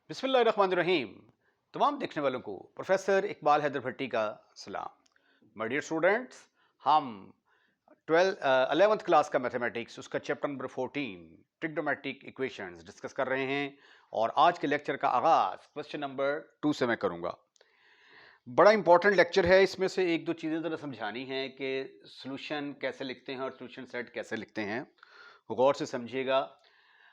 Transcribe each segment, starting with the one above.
बिस्मिल्लाहिर्रहमानिर्रहीम। तमाम देखने वालों को प्रोफेसर इकबाल हैदर भट्टी का सलाम। माय डियर स्टूडेंट्स, हम 11th क्लास का मैथमेटिक्स उसका chapter number 14 trigonometric equations discuss कर रहे हैं और आज के लेक्चर का आगाज क्वेश्चन नंबर 2 से मैं करूंगा। बड़ा इंपॉर्टेंट लेक्चर है। इसमें से एक दो चीज़ें ज़रा समझानी है कि सॉल्यूशन कैसे लिखते हैं और सॉल्यूशन सेट कैसे लिखते हैं। गौर से समझिएगा।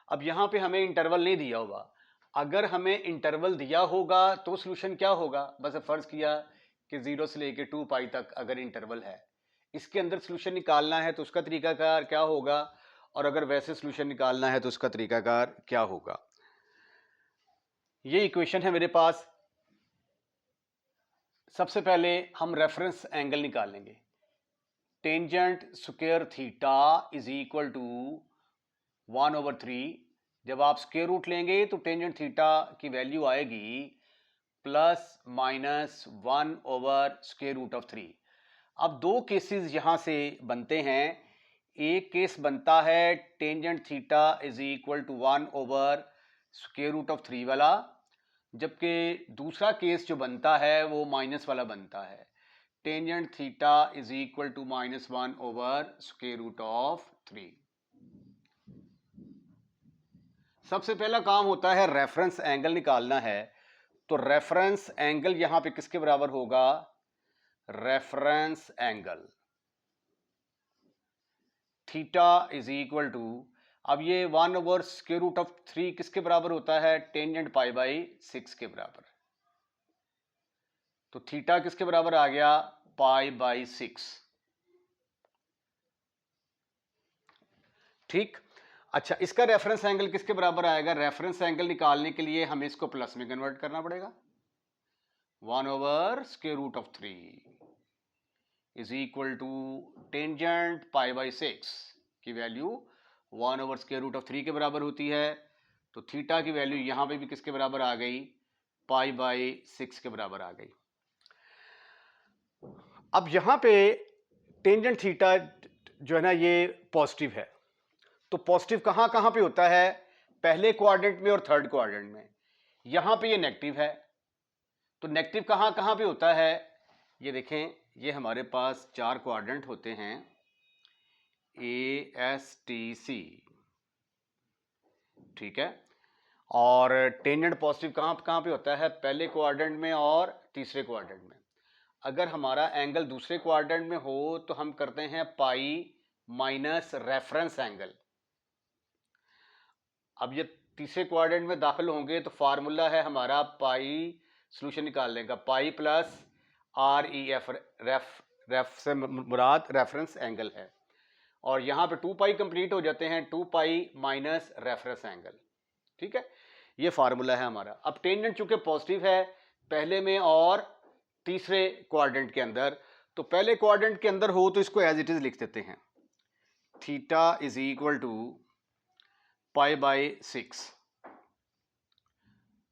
अब यहाँ पे हमें इंटरवल नहीं दिया हुआ। अगर हमें इंटरवल दिया होगा तो सॉल्यूशन क्या होगा, बस फ़र्ज़ किया कि 0 से लेके 2 पाई तक अगर इंटरवल है, इसके अंदर सॉल्यूशन निकालना है तो उसका तरीकाकार क्या होगा, और अगर वैसे सॉल्यूशन निकालना है तो उसका तरीकाकार क्या होगा। ये इक्वेशन है मेरे पास। सबसे पहले हम रेफरेंस एंगल निकालेंगे। Tangent square theta is equal to 1/3। जब आप स्क्वायर रूट लेंगे तो टेंजेंट थीटा की वैल्यू आएगी +-1/√3। अब दो केसेस यहां से बनते हैं। एक केस बनता है tangent theta is equal to 1/√3 वाला, जबकि दूसरा केस जो बनता है वो माइनस वाला बनता है। Tangent theta is equal to -1/√3। सबसे पहला काम होता है रेफरेंस एंगल निकालना है। तो रेफरेंस एंगल यहां पे किसके बराबर होगा? Reference angle theta is equal to, अब ये 1/√3 किसके बराबर होता है? टेंजेंट π/6 के बराबर। तो थीटा किसके बराबर आ गया? π/6। ठीक। अच्छा, इसका रेफरेंस एंगल किसके बराबर आएगा? रेफरेंस एंगल निकालने के लिए हमें इसको प्लस में कन्वर्ट करना पड़ेगा। 1/√3 इज इक्वल टू टेंजेंट π/6 की वैल्यू 1/√3 के बराबर होती है। तो थीटा की वैल्यू यहां पे भी किसके बराबर आ गई? π/6 के बराबर आ गई। अब यहां पे टेंजेंट थीटा जो है ना, ये पॉजिटिव है। तो पॉजिटिव कहां कहां पे होता है? पहले क्वाड्रेंट में और थर्ड क्वाड्रेंट में। यहां पे ये नेगेटिव है। तो नेगेटिव कहां कहां पे होता है? ये देखें, ये हमारे पास 4 क्वाड्रेंट होते हैं, ASTC, ठीक है। और टेंजेंट पॉजिटिव कहां कहां पे होता है? पहले क्वाड्रेंट में और तीसरे क्वाड्रेंट में। अगर हमारा एंगल दूसरे क्वाड्रेंट में हो तो हम करते हैं पाई माइनस रेफरेंस एंगल। अब ये तीसरे क्वाड्रेंट में दाखिल होंगे तो फार्मूला है हमारा पाई, सॉल्यूशन निकालने का, पाई प्लस REF, रेफ से मुराद रेफरेंस एंगल है। और यहाँ पे 2 पाई कंप्लीट हो जाते हैं, 2 पाई माइनस रेफरेंस एंगल। ठीक है, ये फार्मूला है हमारा। अब टेंजेंट चूंकि पॉजिटिव है पहले में और तीसरे क्वाड्रेंट के अंदर, तो पहले क्वाड्रेंट के अंदर हो तो इसको एज इट इज लिख देते हैं, theta is equal to π/6।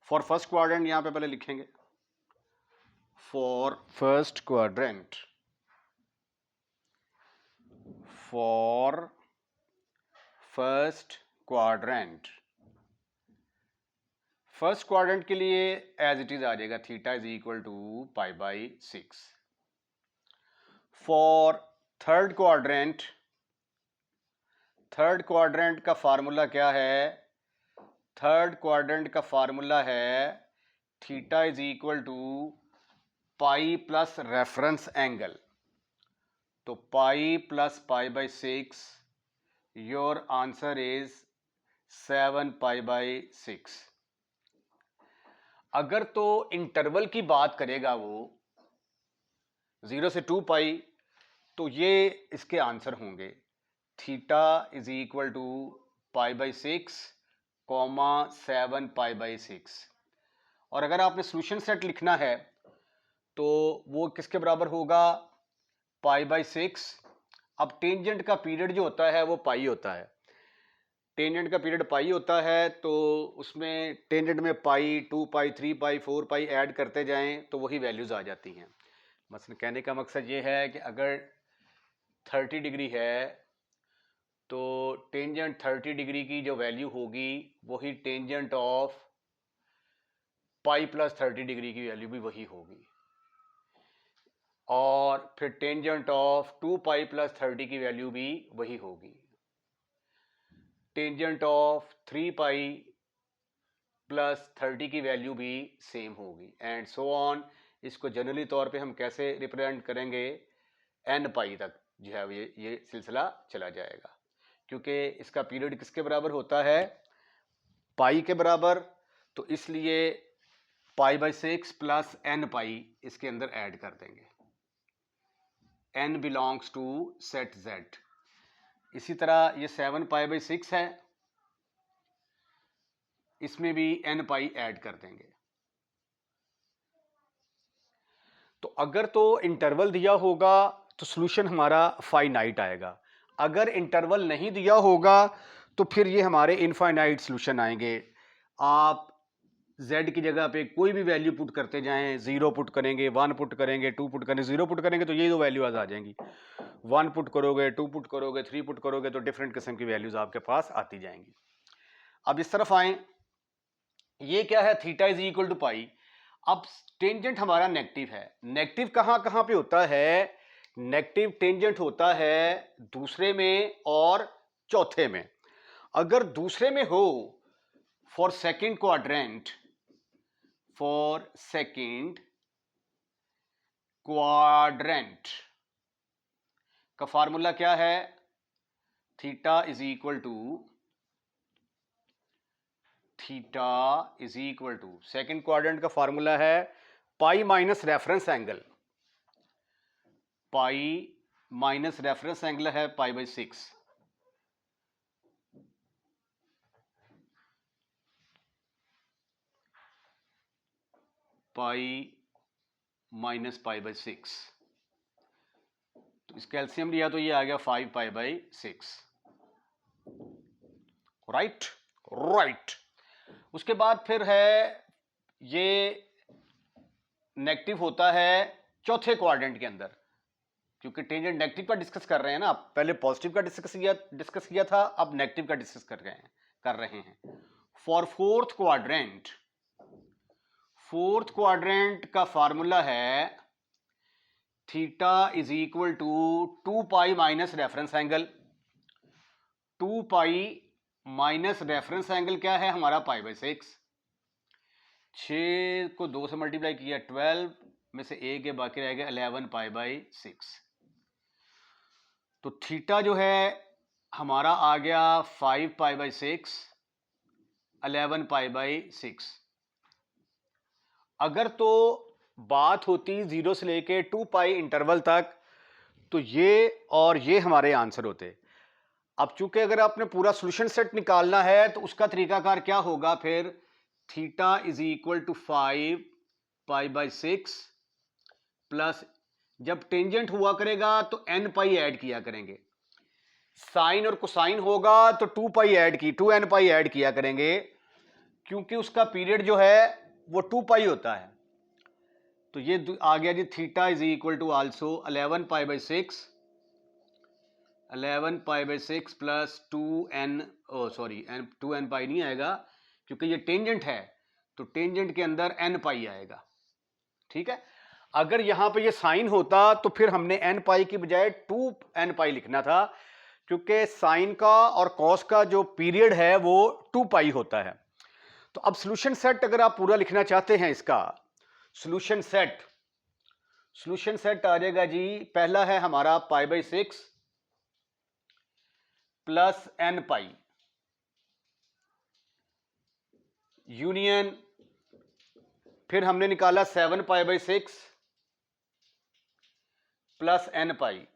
For first quadrant यहां पे पहले लिखेंगे, for first quadrant, for first quadrant, first quadrant के लिए एज इट इज आ जाएगा theta is equal to π/6। For third quadrant, third quadrant का फार्मूला क्या है? थर्ड क्वाड्रेंट का फार्मूला है theta is equal to pi plus reference angle. तो pi plus π/6, your answer is 7π/6। अगर तो इंटरवल की बात करेगा वो 0 से 2 पाई, तो ये इसके आंसर होंगे, थीटा इज इक्वल टू π/6, 7π/6। और अगर आपने सॉल्यूशन सेट लिखना है तो वो किसके बराबर होगा? π/6। अब टेंजेंट का पीरियड जो होता है वो पाई होता है। टेंजेंट का पीरियड पाई होता है, तो उसमें टेंजेंट में पाई, 2 पाई, 3 पाई, 4 पाई ऐड करते जाएं तो वही वैल्यूज आ जाती हैं। मसलन कहने का मकसद ये है कि अगर 30 डिग्री है तो टेंजेंट 30 डिग्री की जो वैल्यू होगी वही tangent of pi plus 30 degree की वैल्यू भी वही होगी, और फिर टेंजेंट ऑफ 2 पाई प्लस 30 की वैल्यू भी वही होगी, टेंजेंट ऑफ 3 पाई प्लस 30 की वैल्यू भी सेम होगी, एंड सो ऑन। इसको जनरली तौर पे हम कैसे रिप्रेजेंट करेंगे, एन पाई तक जो है ये सिलसिला चला जाएगा, क्योंकि इसका पीरियड किसके बराबर होता है, पाई के बराबर, तो इसलिए pi by 6 plus n pi इसके अंदर ऐड कर देंगे, n belongs to set z। इसी तरह ये 7 पाई बाई 6 है, इसमें भी n पाई ऐड कर देंगे। तो अगर तो इंटरवल दिया होगा तो सॉल्यूशन हमारा फाइनाइट आएगा, अगर इंटरवल नहीं दिया होगा तो फिर ये हमारे इनफाइनाइट सॉल्यूशन आएंगे। आप z की जगह पे कोई भी वैल्यू पुट करते जाएं, 0 पुट करेंगे, 1 पुट करेंगे, 2 पुट करेंगे, 0 पुट करेंगे तो ये दो वैल्यू आ जाएंगी, 1 पुट करोगे, 2 पुट करोगे, 3 पुट करोगे तो डिफरेंट किस्म की वैल्यूज आपके पास आती जाएंगी। अब इस तरफ आए, ये क्या है, थीटा इज इक्वल टू पाई। अब टेंजेंट हमारा नेगेटिव है, नेगेटिव कहां कहां पे होता है, नेगेटिव टेंजेंट होता है दूसरे में और चौथे में। अगर दूसरे में हो for second quadrant, for second quadrant का फार्मूला क्या है, theta is equal to second quadrant का फार्मूला है pi minus reference angle, pi minus reference angle है pi by 6, pi minus pi by 6, तो इसका एलसीएम लिया तो ये आ गया 5 पाई बाई 6, राइट राइट। उसके बाद फिर है ये नेगेटिव होता है चौथे क्वाड्रेंट के अंदर, क्योंकि टेंजेंट नेगेटिव का डिस्कस कर रहे हैं ना, पहले पॉजिटिव का डिस्कस किया था, अब नेगेटिव का डिस्कस कर रहे हैं। फॉर फोर्थ क्वाड्रेंट का फार्मूला है theta is equal to 2 pi minus reference angle, 2 pi minus reference angle क्या है हमारा पाई बाई 6, 6 को 2 से मल्टीप्लाई किया 12 में से एक बाकी रह गया 11 पाई बाई 6, तो थीटा जो है हमारा आ गया 5 पाई बाई 6, 11 पाई बाई 6। अगर तो बात होती 0 से लेके 2 पाई इंटरवल तक तो ये और ये हमारे आंसर होते। अब चूंकि अगर आपने पूरा सॉल्यूशन सेट निकालना है तो उसका तरीकाकार क्या होगा, फिर theta is equal to 5 pi by 6 plus, जब टेंजेंट हुआ करेगा तो n पाई ऐड किया करेंगे, साइन और कोसाइन होगा तो 2 पाई ऐड की 2n पाई ऐड किया करेंगे, क्योंकि उसका पीरियड जो है वो 2 पाई होता है। तो ये आ गया जी theta is equal to also 11 pi by 6, 11 pi by 6 plus 2n, sorry 2n pi नहीं आएगा क्योंकि ये टेंजेंट है, तो टेंजेंट के अंदर n पाई आएगा, ठीक है। अगर यहां पे ये साइन होता तो फिर हमने n पाई की बजाय 2n पाई लिखना था, क्योंकि साइन का और कॉस का जो पीरियड है वो 2 पाई होता है। तो अब सॉल्यूशन सेट अगर आप पूरा लिखना चाहते हैं, इसका सॉल्यूशन सेट आ जाएगा जी, पहला है हमारा pi by 6 plus n pi union, फिर हमने निकाला 7 pi by 6 plus n pi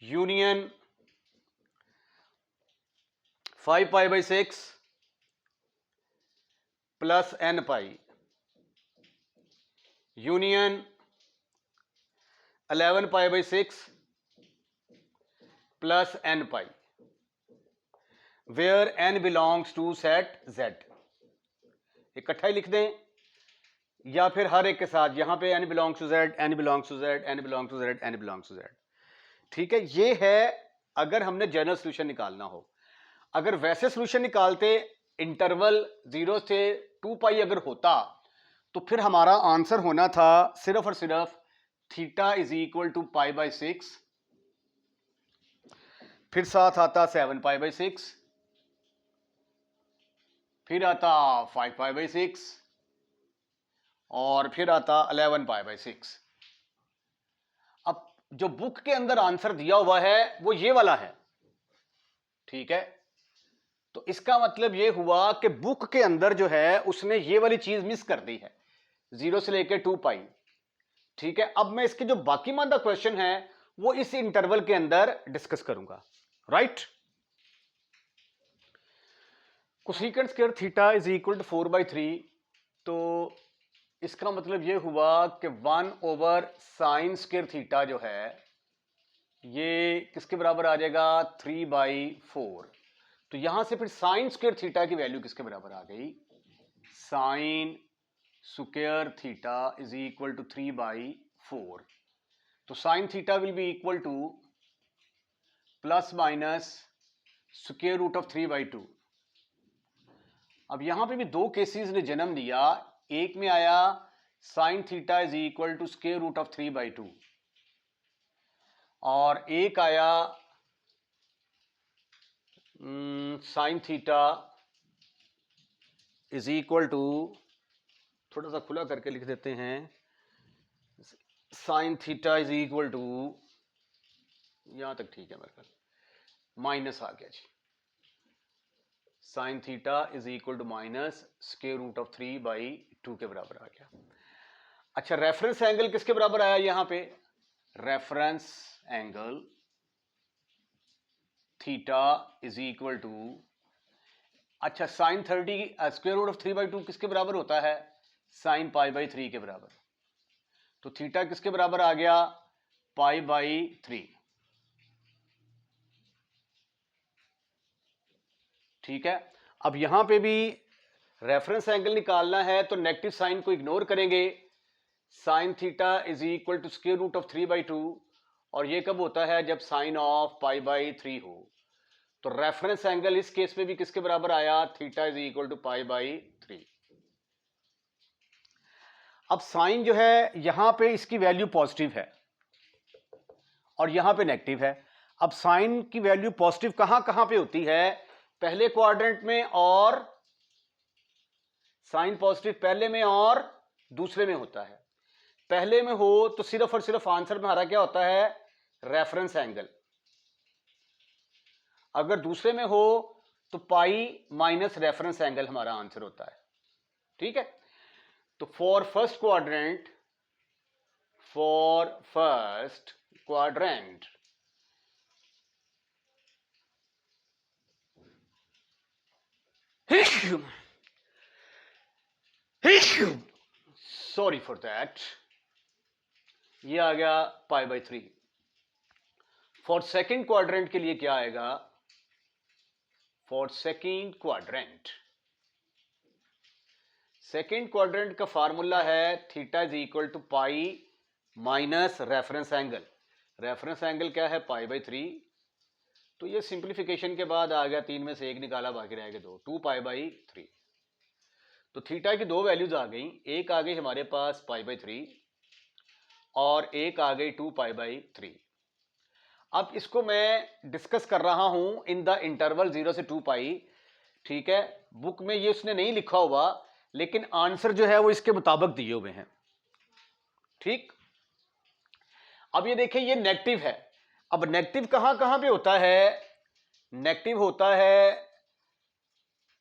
union 5 pi by 6 plus n pi union 11 pi by 6 plus n pi, where n belongs to set z। इकट्ठा ही लिख दें या फिर हर एक के साथ, यहां पे n belongs to z, n belongs to z, n belongs to z, n belongs to z, ठीक है। ये है अगर हमने जनरल सॉल्यूशन निकालना हो। अगर वैसे सॉल्यूशन निकालते इंटरवल 0 से 2 पाई अगर होता तो फिर हमारा आंसर होना था सिर्फ और सिर्फ theta is equal to pi by 6, फिर साथ आता 7 पाई बाई 6, फिर आता 5 पाई बाई 6 और फिर आता 11 पाई बाई 6। अब जो बुक के अंदर आंसर दिया हुआ है वो ये वाला है, ठीक है। तो इसका मतलब ये हुआ कि बुक के अंदर जो है उसने ये वाली चीज मिस कर दी है, 0 से लेकर 2 पाई, ठीक है। अब मैं इसके जो बाकी मादा क्वेश्चन है वो इस इंटरवल के अंदर डिस्कस करूंगा, right. Cosecant square theta is equal to 4/3, तो इसका मतलब ये हुआ कि 1/sin स्क्वायर थीटा जो है ये किसके बराबर आ जाएगा, 3/4। तो यहां से फिर साइन स्क्वायर थीटा की वैल्यू किसके बराबर आ गई, sine square theta is equal to 3/4। तो sine theta will be equal to plus minus square root of 3/2। अब यहां पे भी दो केसेस ने जन्म लिया, एक में आया sine theta is equal to square root of 3/2 और एक आया sine theta is equal to, थोड़ा सा खुला करके लिख देते हैं, sine theta is equal to, यहां तक ठीक है मेरे ख्याल, माइनस आ गया जी, sine theta is equal to minus square root of 3/2 के बराबर आ गया। अच्छा, रेफरेंस एंगल किसके बराबर आया यहां पे, reference angle theta is equal to, अच्छा साइन 30 स्क्वायर रूट ऑफ 3/2 किसके बराबर होता है, साइन पाई/3 के बराबर। तो थीटा किसके बराबर आ गया, पाई/3, ठीक है। अब यहां पे भी रेफरेंस एंगल निकालना है तो नेगेटिव साइन को इग्नोर करेंगे, sine theta is equal to square root of 3/2, और ये कब होता है, जब साइन ऑफ पाई/3 हो। तो रेफरेंस एंगल इस केस में भी किसके बराबर आया, थीटा इज इक्वल टू पाई/3। अब साइन जो है यहां पे इसकी वैल्यू पॉजिटिव है और यहां पे नेगेटिव है। अब साइन की वैल्यू पॉजिटिव कहां कहां पे होती है, पहले क्वाड्रेंट में, और साइन पॉजिटिव पहले में और दूसरे में होता है। पहले में हो तो सिर्फ और सिर्फ आंसर में हमारा क्या होता है, रेफरेंस एंगल। अगर दूसरे में हो तो पाई माइनस रेफरेंस एंगल हमारा आंसर होता है, ठीक है। तो for first quadrant sorry for that, ये आ गया पाई/3। फॉर सेकेंड क्वाड्रेंट के लिए क्या आएगा, फॉर सेकेंड क्वाड्रेंट का फार्मूला है theta is equal to pi minus reference angle. Reference angle क्या है, पाई/3। तो ये सिंप्लीफिकेशन के बाद आ गया, 3 में से 1 निकाला, बाकी रह गए 2, 2 पाई/3। तो थीटा की दो वैल्यूज आ गई, एक आ गई हमारे पास पाई/3 और एक आ गई 2 पाई/3। अब इसको मैं डिस्कस कर रहा हूं इन द इंटरवल 0 से 2 पाई, ठीक है। बुक में ये उसने नहीं लिखा हुआ, लेकिन आंसर जो है वो इसके मुताबिक दिए हुए हैं, ठीक। अब ये देखिए ये नेगेटिव है। अब नेगेटिव कहां कहां पे होता है, नेगेटिव होता है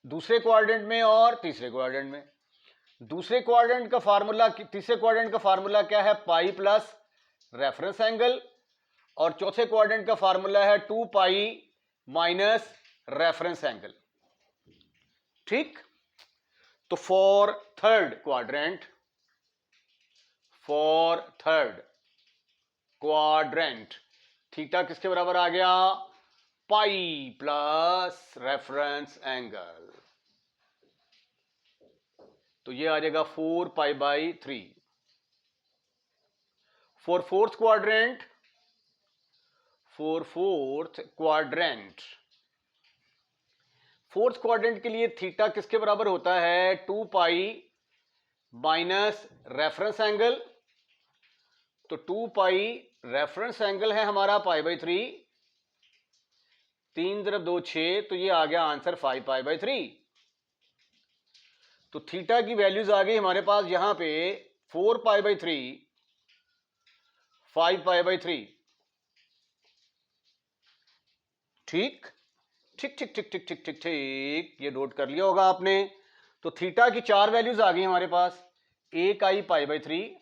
दूसरे क्वाड्रेंट में और तीसरे क्वाड्रेंट में। दूसरे क्वाड्रेंट का फार्मूला, तीसरे क्वाड्रेंट का फार्मूला क्या है, पाई प्लस रेफरेंस एंगल, और चौथे क्वाड्रेंट का फार्मूला है 2 पाई माइनस रेफरेंस एंगल, ठीक। तो फॉर थर्ड क्वाड्रेंट थीटा किसके बराबर आ गया, पाई प्लस रेफरेंस एंगल। तो ये आ जाएगा 4 पाई/3। For fourth quadrant fourth quadrant के लिए थीटा किसके बराबर होता है? 2 पाई माइनस रेफरेंस एंगल। तो 2 पाई रेफरेंस एंगल है हमारा π/3, 3 × 2 6, तो ये आ गया आंसर 5 π/3। तो थीटा की वैल्यूज आ गई हमारे पास यहां पे 4 π/3, 5 π/3। ठीक ठीक ठीक ठीक ठीक ठीक ठीक ठीक, ये नोट कर लिया होगा आपने। तो थीटा की 4 वैल्यूज आ गई हमारे पास। एक आई π/3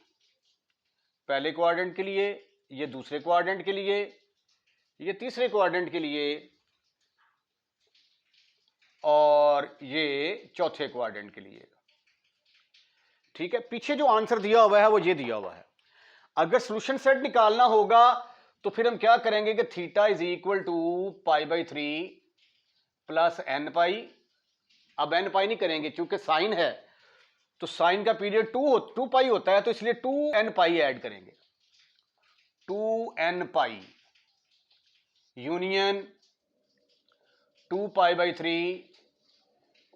पहले क्वाड्रेंट के लिए, ये दूसरे क्वाड्रेंट के लिए, ये तीसरे क्वाड्रेंट के लिए, और ये चौथे क्वाड्रेंट के लिए। ठीक है, पीछे जो आंसर दिया हुआ है वो ये दिया हुआ है। अगर सॉल्यूशन सेट निकालना होगा तो फिर हम क्या करेंगे कि theta is equal to π/3 plus n pi. अब n पाई नहीं करेंगे क्योंकि साइन है, तो साइन का पीरियड 2 पाई होता है, तो इसलिए 2n पाई ऐड करेंगे। 2n pi union 2 π/3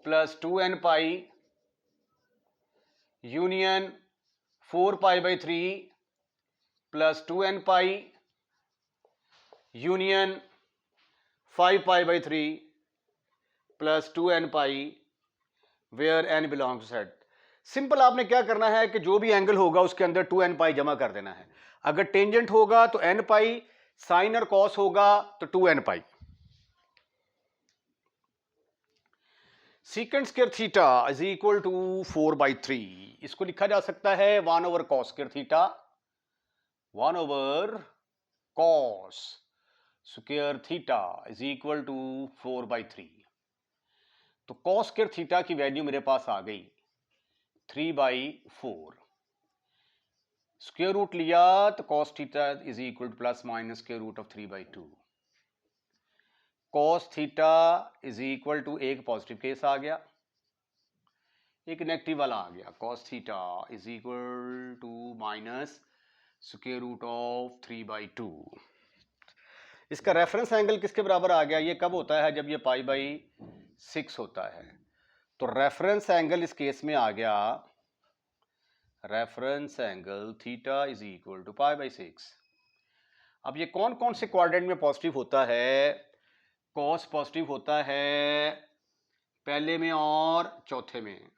plus 2n pi union 4 π/3 plus 2n pi union 5 π/3 plus 2n pi where n belongs to set. Simple आपने क्या करना है कि जो भी एंगल होगा उसके अंदर 2n पाई जमा कर देना है। अगर टेंजेंट होगा तो n पाई, साइन और कॉस होगा तो 2n pi. Secant square theta is equal to 4/3। इसको लिखा जा सकता है 1/cos square theta, 1/cos square theta is equal to 4/3। तो cos स्क्वायर थीटा की वैल्यू मेरे पास आ गई 3/4। स्क्वायर रूट लिया तो cos theta is equal to plus minus square root of 3/2। cos theta is equal to, एक पॉजिटिव केस आ गया, एक नेगेटिव वाला आ गया। cos theta is equal to minus square root of 3/2। इसका रेफरेंस एंगल किसके बराबर आ गया? ये कब होता है? जब ये π/6 होता है। तो रेफरेंस एंगल इस केस में आ गया, reference angle theta is equal to π/6। अब ये कौन कौन से क्वाड्रेंट में पॉजिटिव होता है? कॉस पॉजिटिव होता है पहले में और चौथे में।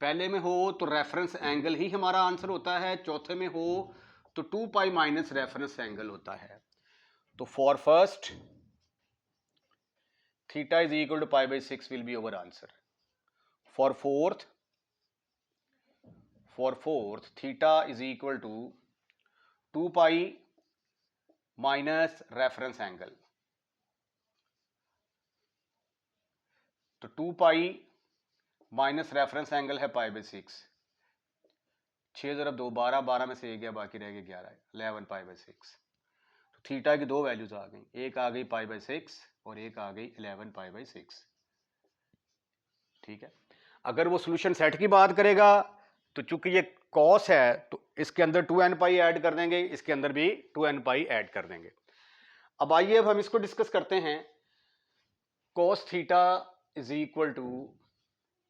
पहले में हो तो रेफरेंस एंगल ही हमारा आंसर होता है, चौथे में हो तो 2 पाई माइनस रेफरेंस एंगल होता है। तो for first theta is equal to π/6 will be our answer. For fourth theta is equal to 2 pi minus reference angle. तो 2 पाई माइनस रेफरेंस एंगल है π/6। 6 × 2 12, 12 में से एक गया, बाकी रह गया 11 π/6। तो थीटा की दो वैल्यूज आ गई, एक आ गई π/6 और एक आ गई 11 π/6। ठीक है, अगर वो सॉल्यूशन सेट की बात करेगा तो चूंकि ये कॉस है तो इसके अंदर 2n पाई ऐड कर देंगे, इसके अंदर भी 2n पाई ऐड कर देंगे। अब आइए अब हम इसको डिस्कस करते हैं। cos theta is equal to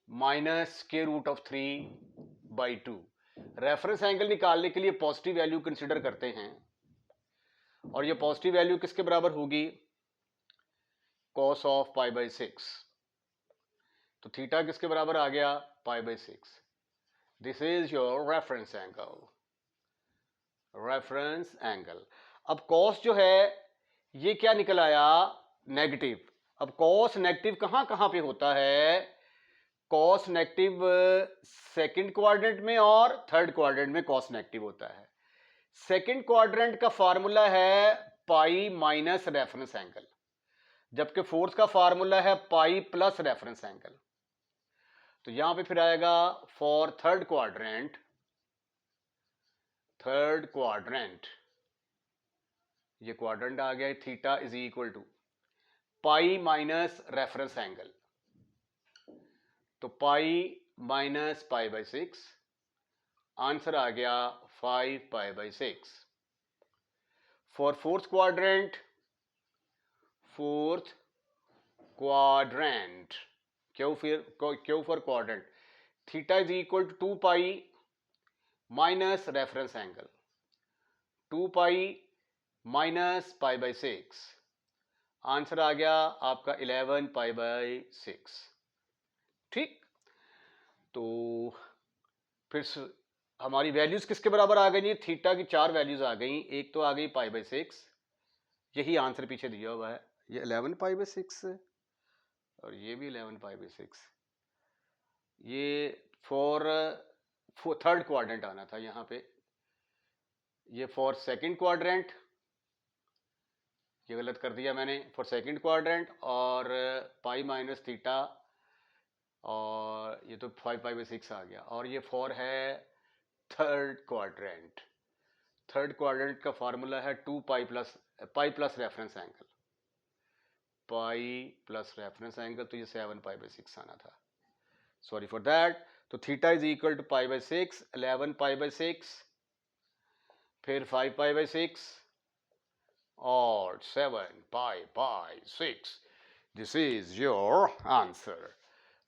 minus square root of 3/2। Reference angle निकालने के लिए पॉजिटिव वैल्यू कंसिडर करते हैं, और ये पॉजिटिव वैल्यू किसके बराबर होगी? cos of π/6। तो थीटा किसके बराबर आ गया? π/6। This is your reference angle, reference angle. अब cos जो है ये क्या निकल आया? नेगेटिव। अब cos नेगेटिव कहां कहां पे होता है? cos नेगेटिव सेकंड क्वाड्रेंट में और थर्ड क्वाड्रेंट में cos नेगेटिव होता है। सेकंड क्वाड्रेंट का फार्मूला है पाई माइनस रेफरेंस एंगल, जबकि फोर्थ का फार्मूला है पाई प्लस रेफरेंस एंगल। तो यहां पे फिर आएगा फॉर थर्ड क्वाड्रेंट, ये क्वाड्रेंट आ गया, theta is equal to pi minus reference angle. तो पाई माइनस π/6, आंसर आ गया 5 π/6। For fourth quadrant. Q for quadrant. Theta is equal to 2 pi minus reference angle. 2 pi minus pi by 6. Answer आ गया आपका 11 pi by 6. ठीक, तो फिर हमारी वैल्यूज किसके बराबर आ गई जी? थीटा की 4 वैल्यूज आ गई. एक तो आ गई पाई बाई 6, यही आंसर पीछे दिया हुआ है. ये 11 पाई बाई 6 और ये भी 11 पाई बाई 6. ये फॉर थर्ड क्वाड्रेंट आना था यहाँ पे. ये फॉर सेकंड क्वाड्रेंट, ये गलत कर दिया मैंने. फॉर सेकंड क्वाड्रेंट और पाई माइनस थीटा, और ये तो 5 पाई बाई 6 आ गया. और ये फॉर है थर्ड क्वाड्रेंट. थर्ड क्वाड्रेंट का फार्मूला है 2 pi plus reference angle. Pi plus reference angle, तो ये 7 पाई बाई 6 आना था. Sorry for that. तो theta is equal to pi by 6, 11 pi by 6, फिर 5 पाई बाई 6 और 7 pi by 6. This is your answer.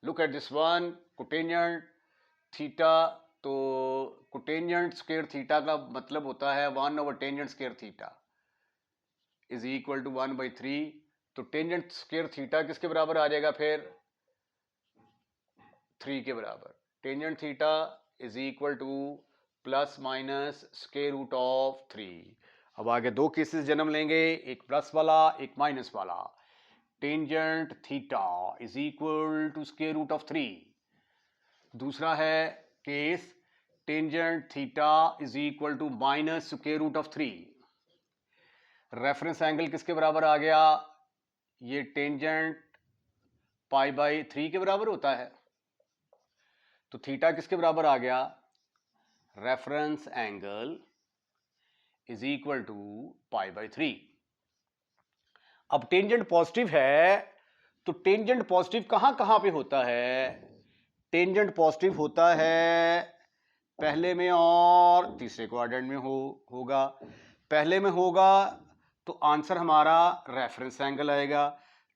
Look at this one. Cotangent theta. तो cotangent square theta का मतलब होता है 1 over tangent square theta is equal to 1 by 3. तो tangent square theta किसके बराबर आ जाएगा फिर? 3 के बराबर. Tangent theta is equal to plus minus square root of 3. अब आगे दो केसेस जन्म लेंगे, एक प्लस वाला एक माइनस वाला. Tangent theta is equal to square root of 3. दूसरा है case tangent theta is equal to minus square root of 3. Reference angle किसके बराबर आ गया? ये टेंजेंट पाई बाई 3 के बराबर होता है. तो थीटा किसके बराबर आ गया? Reference angle is equal to pi by 3. अब टेंजेंट पॉजिटिव है, तो टेंजेंट पॉजिटिव कहां कहां पे होता है? टेंजेंट पॉजिटिव होता है पहले में और तीसरे क्वाड्रेंट में होगा. पहले में होगा तो आंसर हमारा रेफरेंस एंगल आएगा.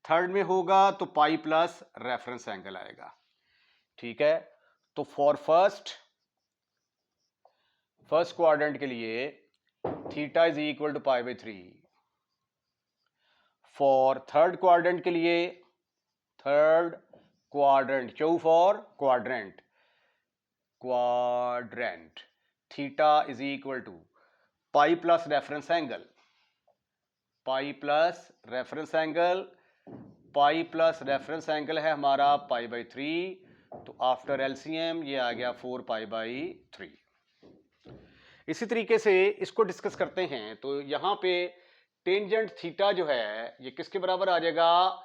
थर्ड में होगा तो पाई प्लस रेफरेंस एंगल आएगा. ठीक है, तो फॉर फर्स्ट क्वाड्रेंट के लिए theta is equal to pi by 3. For third quadrant के लिए, third quadrant, Q for quadrant, theta is equal to pi plus reference angle. Pi plus reference angle, pi plus reference angle है हमारा pi by 3. तो after LCM ये आ गया 4 पाई by 3. इसी तरीके से इसको डिस्कस करते हैं. तो यहां पे टेंजेंट थीटा जो है ये किसके बराबर आ जाएगा?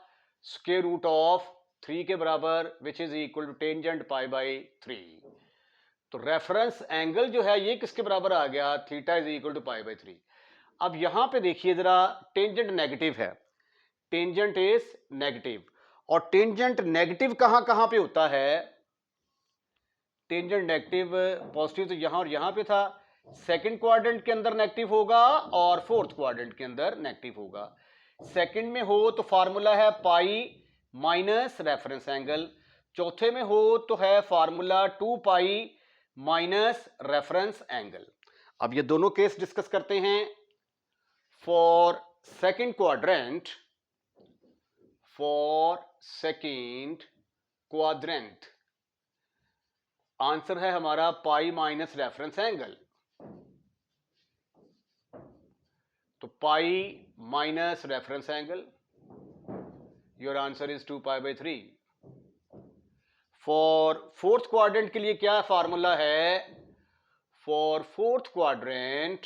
स्क्वायर रूट ऑफ 3 के बराबर, which is equal to tangent pi by 3. तो रेफरेंस एंगल जो है ये किसके बराबर आ गया? Theta is equal to pi by 3. अब यहां पे देखिए जरा, टेंजेंट नेगेटिव है. Tangent is negative. और टेंजेंट नेगेटिव कहां कहां पे होता है? टेंजेंट नेगेटिव पॉजिटिव तो यहां और यहां पे था. सेकंड क्वाड्रेंट के अंदर नेगेटिव होगा और फोर्थ क्वाड्रेंट के अंदर नेगेटिव होगा. सेकंड में हो तो फार्मूला है पाई माइनस रेफरेंस एंगल. चौथे में हो तो है formula 2 pi minus reference angle. अब ये दोनों केस डिस्कस करते हैं. फॉर सेकंड क्वाड्रेंट, आंसर है हमारा पाई माइनस रेफरेंस एंगल. तो pi minus reference angle, your answer is 2 pi by 3. For fourth quadrant के लिए क्या फार्मूला है? For fourth quadrant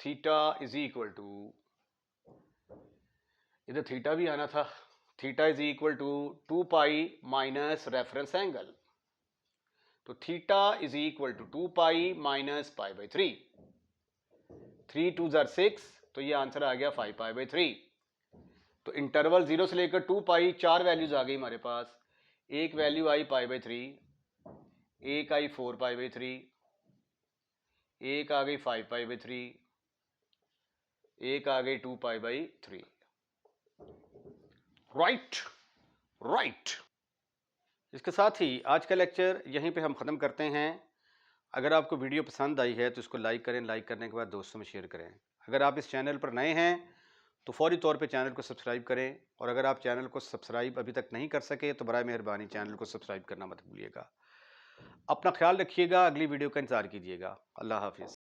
theta is equal to, इधर थीटा भी आना था. Theta is equal to 2 pi minus reference angle. तो theta is equal to 2 pi minus pi by 3. 3 2 जार 6, तो ये आंसर आ गया 5 पाई बाई 3. तो इंटरवल 0 से लेकर 2 पाई 4 वैल्यूज आ गई हमारे पास. एक वैल्यू आई पाई बाई 3, एक आई 4 पाई बाई 3, एक आ गई 5 पाई बाई 3, एक आ गई 2π/3। Right right. इसके साथ ही आज का लेक्चर यहीं पे हम ख़त्म करते हैं। अगर आपको वीडियो पसंद आई है तो इसको लाइक करें, लाइक करने के बाद दोस्तों में शेयर करें। अगर आप इस चैनल पर नए हैं तो फौरी तौर पे चैनल को सब्सक्राइब करें, और अगर आप चैनल को सब्सक्राइब अभी तक नहीं कर सके तो बराए मेहरबानी चैनल को सब्सक्राइब करना मत भूलिएगा। अपना ख्याल रखिएगा, अगली वीडियो का इंतज़ार कीजिएगा। अल्लाह हाफिज़।